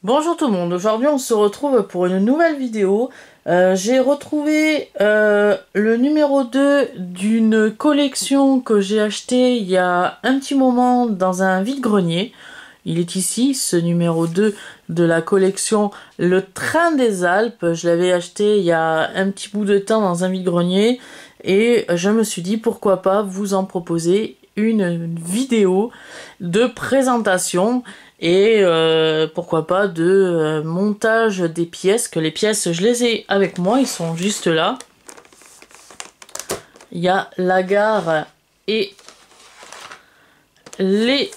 Bonjour tout le monde, aujourd'hui on se retrouve pour une nouvelle vidéo. J'ai retrouvé le numéro 2 d'une collection que j'ai acheté il y a un petit moment dans un vide-grenier. Il est ici, ce numéro 2 de la collection Le Train des Alpes. Je l'avais acheté il y a un petit bout de temps dans un vide-grenier et je me suis dit pourquoi pas vous en proposer une vidéo de présentation et pourquoi pas de montage des pièces, que les pièces je les ai avec moi, ils sont juste là. Il y a la gare et les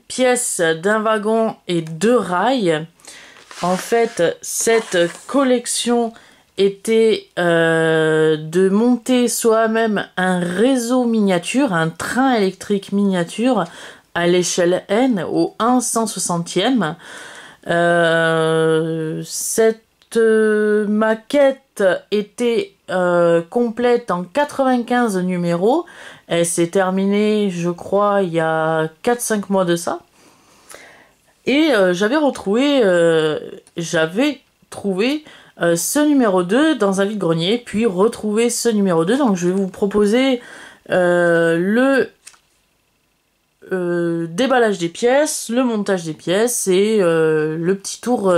pièces d'un wagon et deux rails. En fait, cette collection était de monter soi-même un réseau miniature, un train électrique miniature à l'échelle N, au 1/160e. Cette maquette était complète en 95 numéros. Elle s'est terminée, je crois, il y a 4-5 mois de ça. Et j'avais trouvé ce numéro 2 dans un vide-grenier, puis retrouvé ce numéro 2. Donc je vais vous proposer le déballage des pièces, le montage des pièces et le petit tour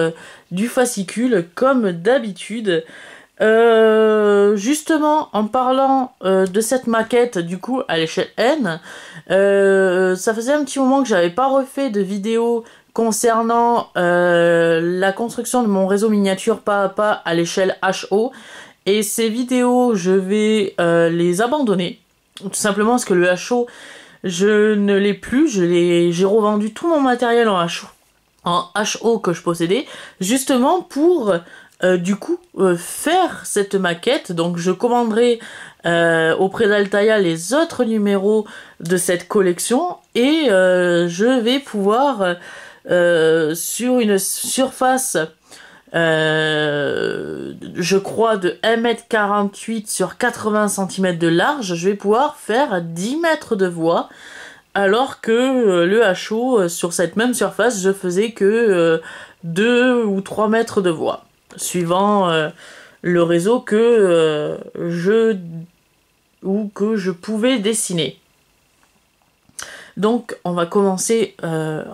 du fascicule comme d'habitude. Justement, en parlant de cette maquette, du coup, à l'échelle N, ça faisait un petit moment que j'avais pas refait de vidéo concernant la construction de mon réseau miniature pas à pas à l'échelle HO. Et ces vidéos, je vais les abandonner, tout simplement parce que le HO, je ne l'ai plus, j'ai revendu tout mon matériel en HO que je possédais, justement pour du coup faire cette maquette. Donc je commanderai auprès d'Altaïa les autres numéros de cette collection et je vais pouvoir sur une surface je crois de 1,48 m sur 80 cm de large, je vais pouvoir faire 10 mètres de voie, alors que le HO, sur cette même surface, je faisais que 2 ou 3 mètres de voie, suivant le réseau que je pouvais dessiner. Donc on va commencer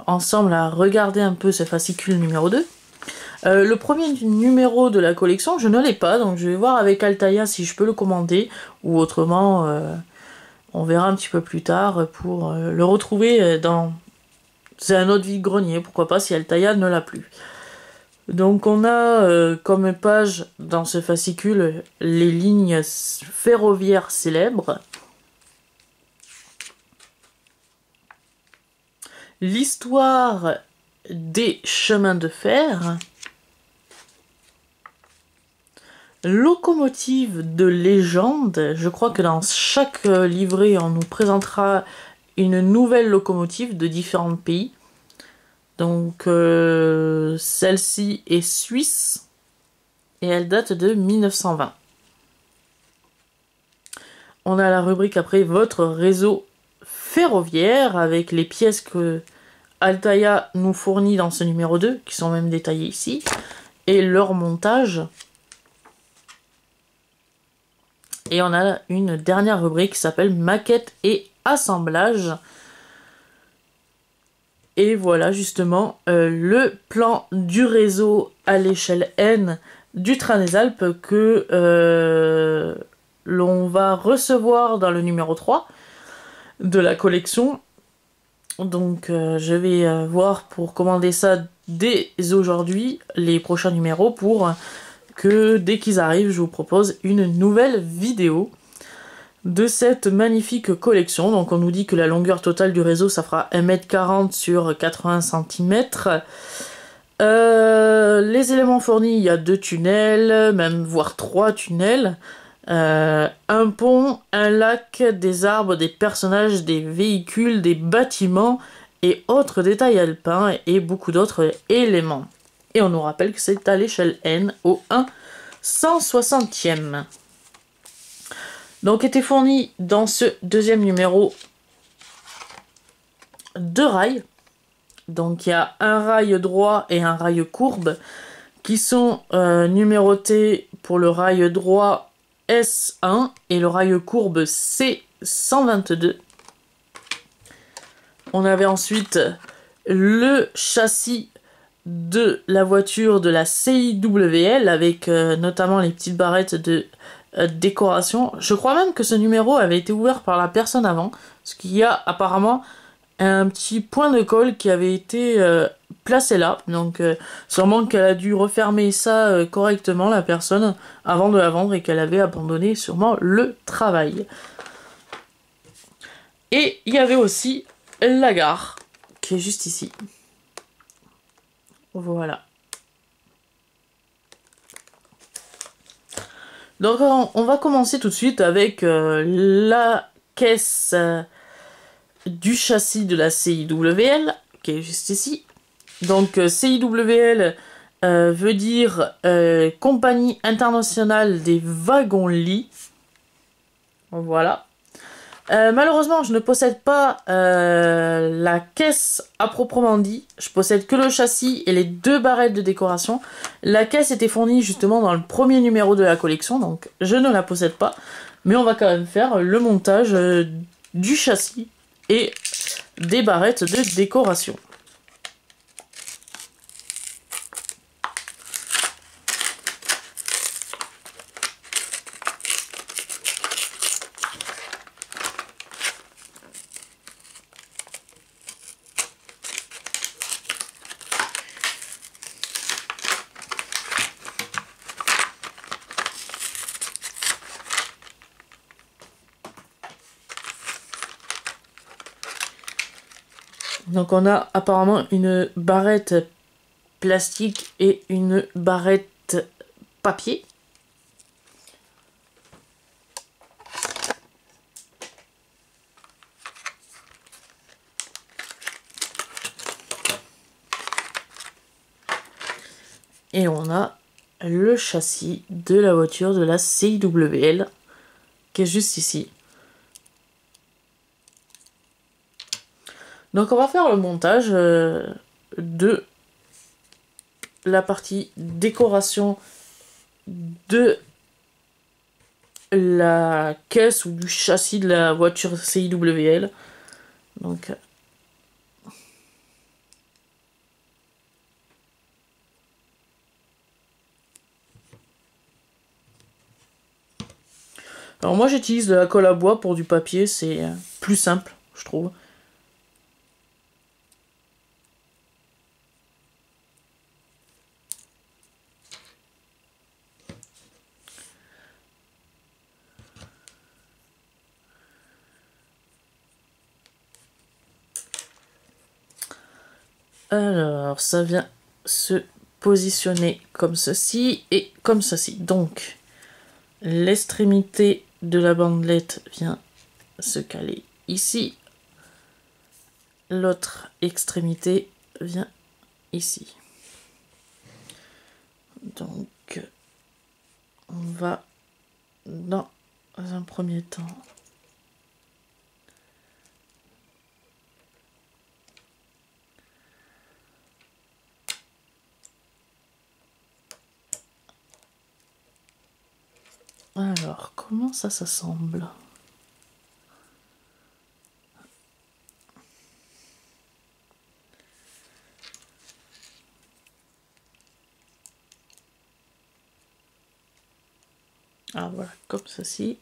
ensemble à regarder un peu ce fascicule numéro 2. Le premier numéro de la collection, je ne l'ai pas, donc je vais voir avec Altaïa si je peux le commander, ou autrement, on verra un petit peu plus tard pour le retrouver dans un autre vide-grenier, pourquoi pas si Altaïa ne l'a plus. Donc on a comme page dans ce fascicule les lignes ferroviaires célèbres, l'histoire des chemins de fer, locomotive de légende. Je crois que dans chaque livret, on nous présentera une nouvelle locomotive de différents pays. Donc celle-ci est suisse et elle date de 1920. On a la rubrique après votre réseau ferroviaire avec les pièces que Altaïa nous fournit dans ce numéro 2, qui sont même détaillées ici, et leur montage. Et on a une dernière rubrique qui s'appelle maquette et assemblage. Et voilà justement le plan du réseau à l'échelle N du Train des Alpes que l'on va recevoir dans le numéro 3 de la collection. Donc je vais voir pour commander ça dès aujourd'hui, les prochains numéros, pour que dès qu'ils arrivent, je vous propose une nouvelle vidéo de cette magnifique collection. Donc on nous dit que la longueur totale du réseau, ça fera 1,40 m sur 80 cm. Les éléments fournis, il y a 2 tunnels, même voire 3 tunnels. Un pont, un lac, des arbres, des personnages, des véhicules, des bâtiments et autres détails alpins et beaucoup d'autres éléments. Et on nous rappelle que c'est à l'échelle N, au 1/160e. Donc était fourni dans ce deuxième numéro 2 rails Donc il y a un rail droit et un rail courbe qui sont numérotés pour le rail droit S1 et le rail courbe C122. On avait ensuite le châssis de la voiture de la CIWL avec notamment les petites barrettes de décoration. Je crois même que ce numéro avait été ouvert par la personne avant, parce qu'il y a apparemment un petit point de colle qui avait été placé là. Donc sûrement qu'elle a dû refermer ça correctement, la personne, avant de la vendre et qu'elle avait abandonné sûrement le travail. Et il y avait aussi la gare, qui est juste ici. Voilà. Donc on va commencer tout de suite avec la caisse du châssis de la CIWL, qui est juste ici. Donc CIWL veut dire Compagnie Internationale des Wagons-Lits. Voilà. Malheureusement, je ne possède pas la caisse à proprement dit. Je possède que le châssis et les 2 barrettes de décoration. La caisse était fournie justement dans le premier numéro de la collection, donc je ne la possède pas. Mais on va quand même faire le montage du châssis et des barrettes de décoration. Donc on a apparemment une barrette plastique et une barrette papier. Et on a le châssis de la voiture de la CIWL qui est juste ici. Donc on va faire le montage de la partie décoration de la caisse ou du châssis de la voiture CIWL. Donc alors moi j'utilise de la colle à bois pour du papier, c'est plus simple, je trouve. Alors, ça vient se positionner comme ceci et comme ceci. Donc, l'extrémité de la bandelette vient se caler ici. L'autre extrémité vient ici. Donc, on va dans un premier temps alors, comment ça s'assemble? Ah voilà, comme ceci.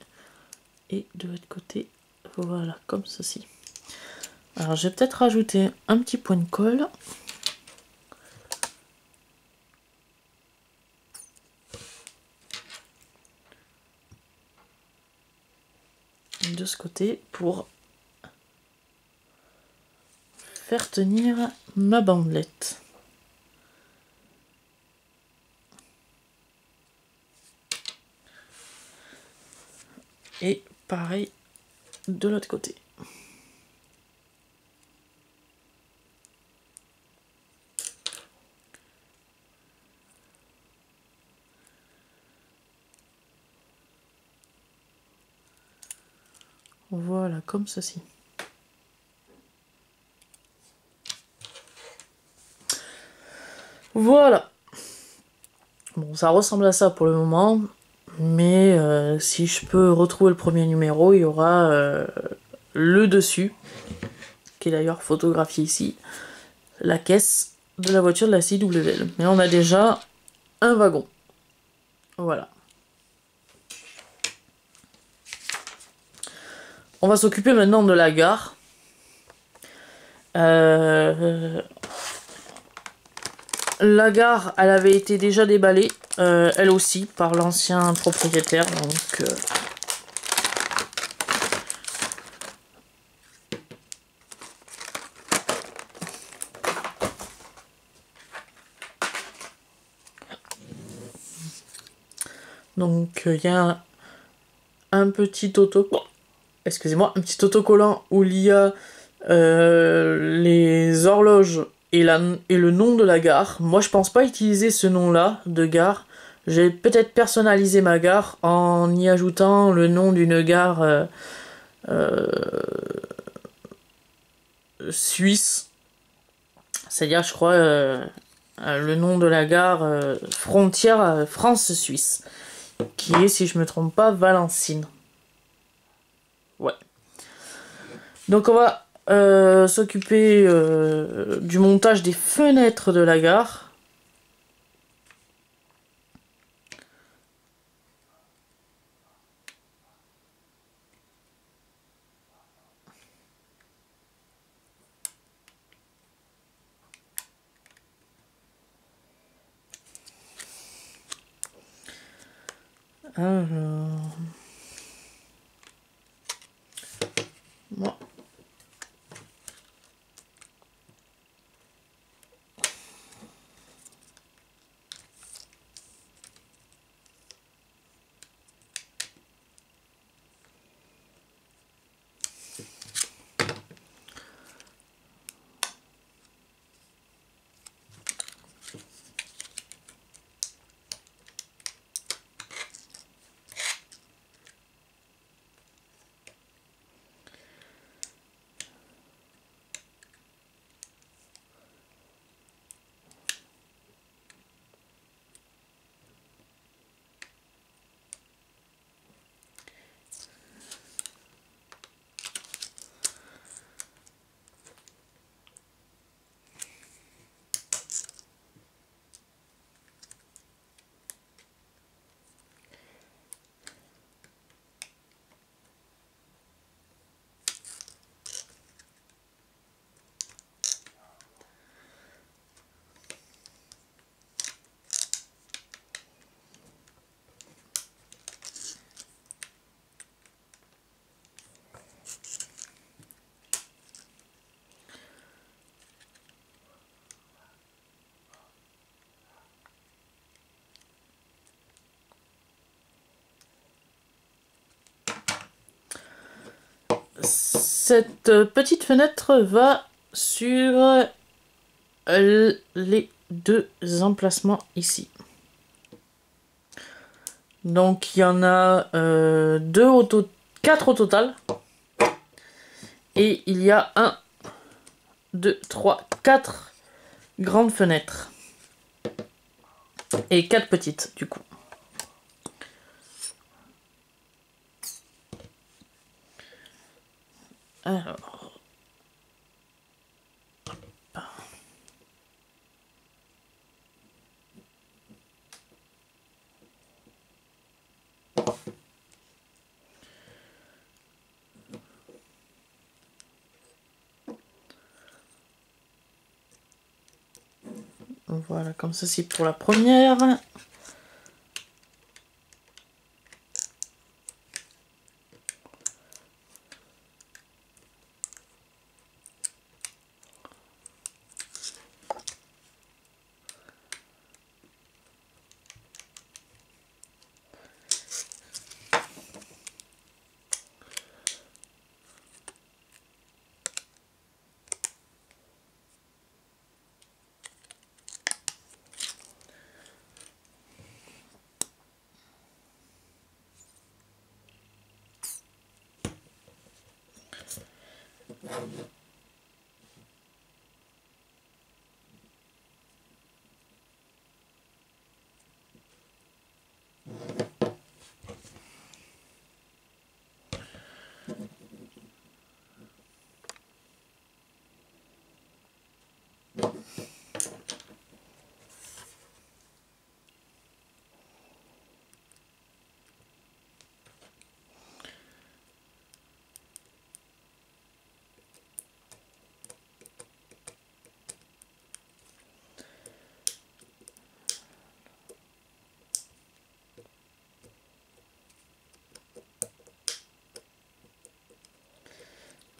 Et de l'autre côté, voilà, comme ceci. Alors, je vais peut-être rajouter un petit point de colle. De ce côté pour faire tenir ma bandelette. Et pareil de l'autre côté. Voilà, comme ceci. Voilà. Bon, ça ressemble à ça pour le moment. Mais si je peux retrouver le premier numéro, il y aura le dessus, qui est d'ailleurs photographié ici, la caisse de la voiture de la CWL. Mais on a déjà un wagon. Voilà. On va s'occuper maintenant de la gare. La gare, elle avait été déjà déballée, elle aussi, par l'ancien propriétaire. Donc, il y a un petit excusez-moi, un petit autocollant où il y a les horloges et le nom de la gare. Moi, je pense pas utiliser ce nom-là de gare. J'ai peut-être personnalisé ma gare en y ajoutant le nom d'une gare suisse. C'est-à-dire, je crois, le nom de la gare frontière France-Suisse, qui est, si je me trompe pas, Valencine. Ouais. Donc on va s'occuper du montage des fenêtres de la gare. Alors... Bon. Cette petite fenêtre va sur les deux emplacements ici. Donc il y en a quatre au total. Et il y a 4 grandes fenêtres. Et 4 petites du coup. Alors... Voilà, comme ceci pour la première.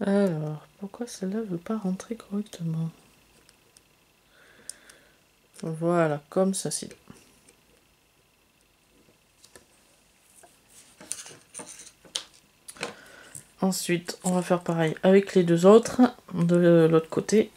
Alors, pourquoi celle-là ne veut pas rentrer correctement? Voilà, comme ça, c'est... Ensuite, on va faire pareil avec les deux autres de l'autre côté.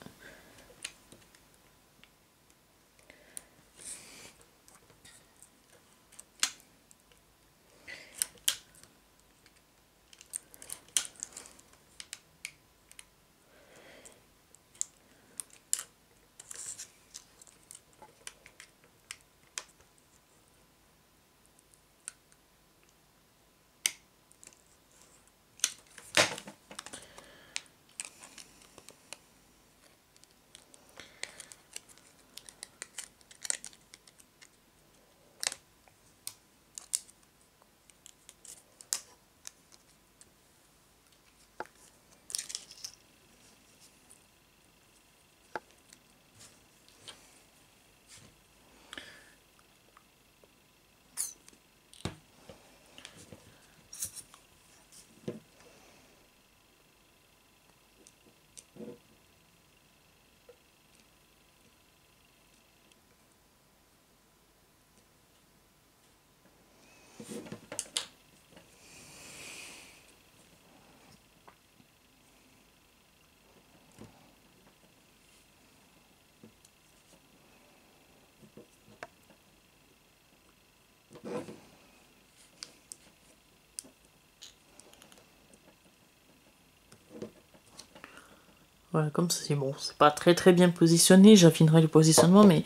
Voilà, comme ça, c'est bon. C'est pas très bien positionné. J'affinerai le positionnement, mais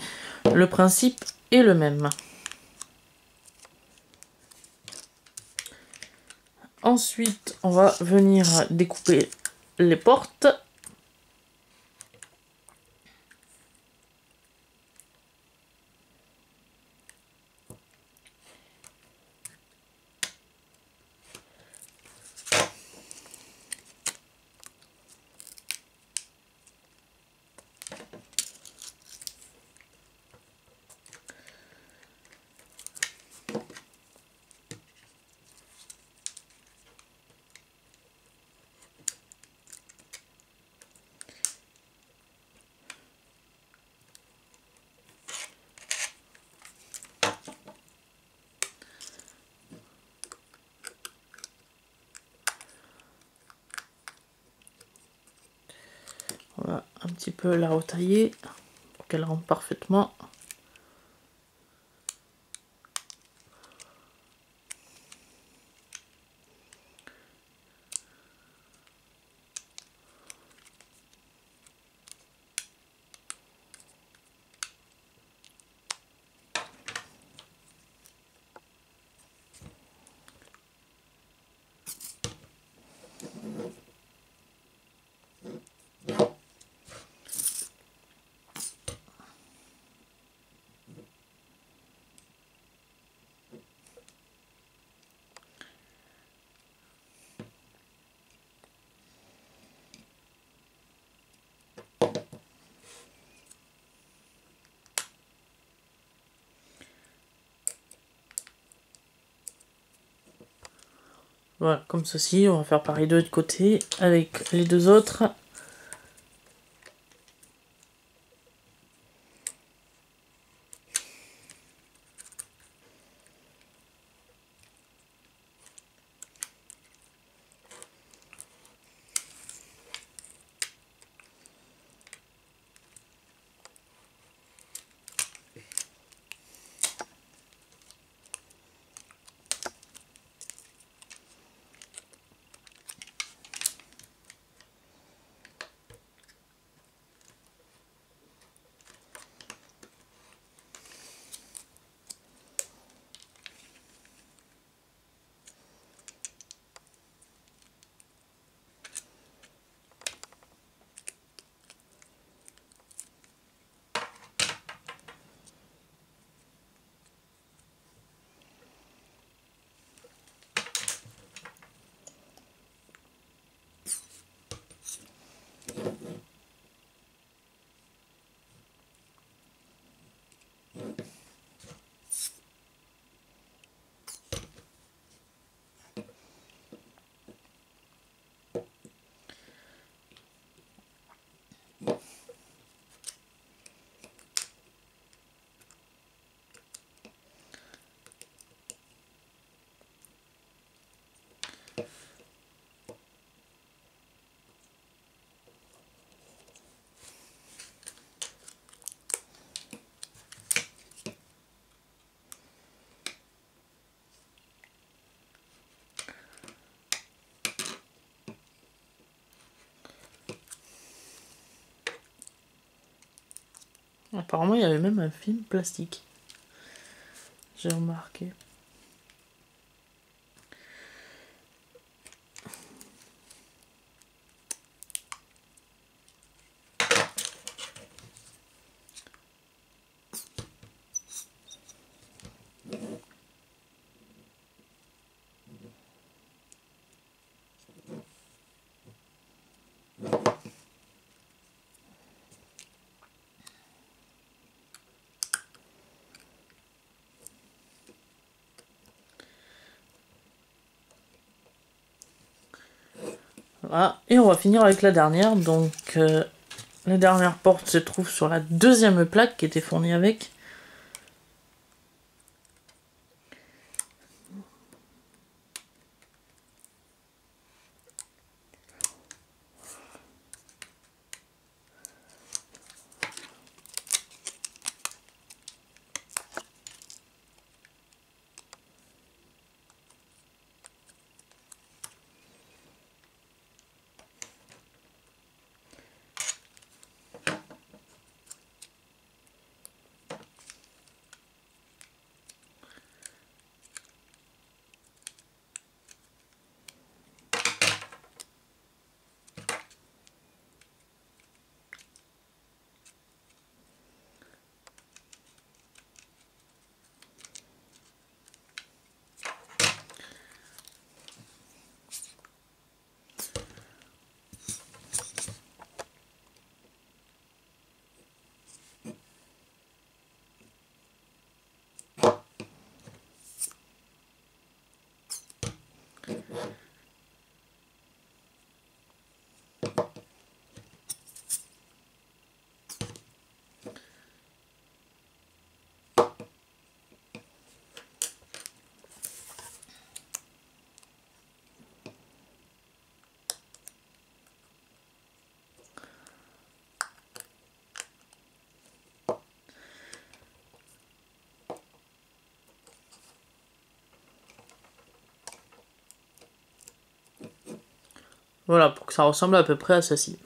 le principe est le même. Ensuite, on va venir découper les portes. On va un petit peu la retailler pour qu'elle rentre parfaitement. Voilà, comme ceci. On va faire pareil de l'autre côté avec les deux autres. Apparemment, il y avait même un film plastique. J'ai remarqué. Voilà. Et on va finir avec la dernière. Donc, la dernière porte se trouve sur la deuxième plaque qui était fournie avec. Voilà, pour que ça ressemble à peu près à ceci.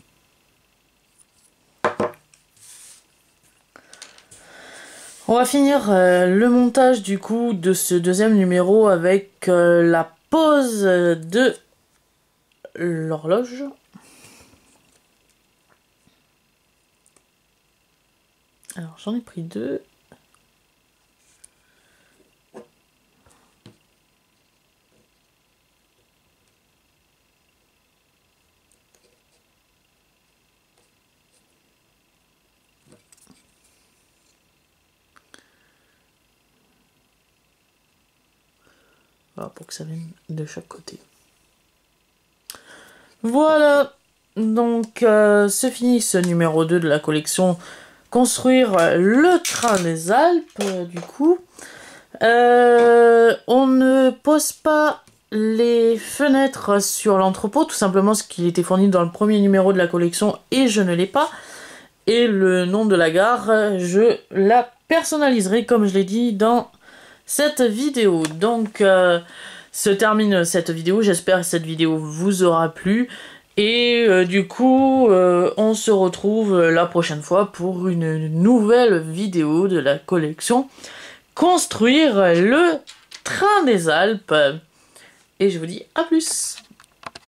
On va finir le montage du coup de ce deuxième numéro avec la pose de l'horloge. Alors j'en ai pris deux. Voilà, pour que ça vienne de chaque côté. Voilà, donc c'est fini ce numéro 2 de la collection Construire le train des Alpes, du coup. On ne pose pas les fenêtres sur l'entrepôt, tout simplement parce qu'il était fourni dans le premier numéro de la collection et je ne l'ai pas. Et le nom de la gare, je la personnaliserai comme je l'ai dit dans cette vidéo. Donc se termine cette vidéo, j'espère que cette vidéo vous aura plu. Et du coup, on se retrouve la prochaine fois pour une nouvelle vidéo de la collection Construire le train des Alpes. Et je vous dis à plus.